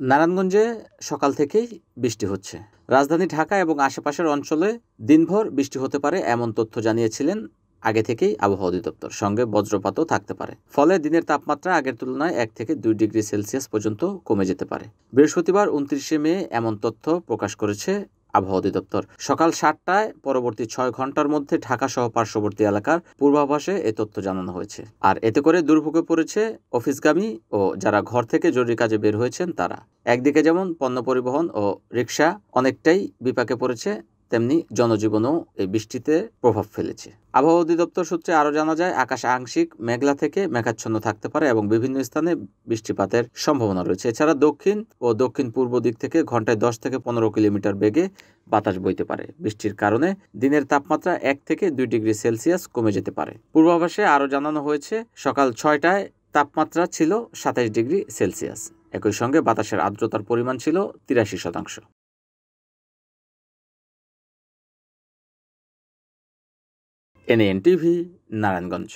নারায়ণগঞ্জে সকাল থেকেই বৃষ্টি হচ্ছে। রাজধানী ঢাকা এবং আশেপাশের অঞ্চলে দিনভর বৃষ্টি হতে পারে এমন তথ্য জানিয়েছিলেন আগে থেকেই আবহাওয়া অধিদপ্তর। সঙ্গে বজ্রপাতও থাকতে পারে। ফলে দিনের তাপমাত্রা আগের তুলনায় 1 থেকে 2 ডিগ্রি সেলসিয়াস পর্যন্ত কমে যেতে পারে। বৃহস্পতিবার 29শে মে এমন তথ্য প্রকাশ করেছে আবহাওয়া অধিদপ্তর। সকাল 7টায় পরবর্তী 6 ঘন্টার মধ্যে ঢাকা সহ পার্শ্ববর্তী এলাকার পূর্বাভাসে এ তথ্য জানানো হয়েছে। আর এতে করে দুর্ভোগে পড়েছে অফিসগামী ও যারা ঘর থেকে জরুরি কাজে বের হয়েছেন তারা। একদিকে যেমন পণ্য পরিবহন ও রিক্সা অনেকটাই বিপাকে পড়েছে, তেমনি জনজীবনেও এই বৃষ্টিতে প্রভাব ফেলেছে। আবহাওয়া অধিদপ্তর সূত্রে আরও জানা যায়, আকাশ আংশিক মেঘলা থেকে মেঘাচ্ছন্ন থাকতে পারে এবং বিভিন্ন স্থানে বৃষ্টিপাতের সম্ভাবনা রয়েছে। এছাড়া দক্ষিণ ও দক্ষিণ পূর্ব দিক থেকে ঘন্টায় 10 থেকে 15 কিলোমিটার বেগে বাতাস বইতে পারে। বৃষ্টির কারণে দিনের তাপমাত্রা 1 থেকে 2 ডিগ্রি সেলসিয়াস কমে যেতে পারে। পূর্বাভাসে আরও জানানো হয়েছে, সকাল 6টায় তাপমাত্রা ছিল 27 ডিগ্রি সেলসিয়াস। একই সঙ্গে বাতাসের আর্দ্রতার পরিমাণ ছিল 83%। NAN TV, Narayanganj.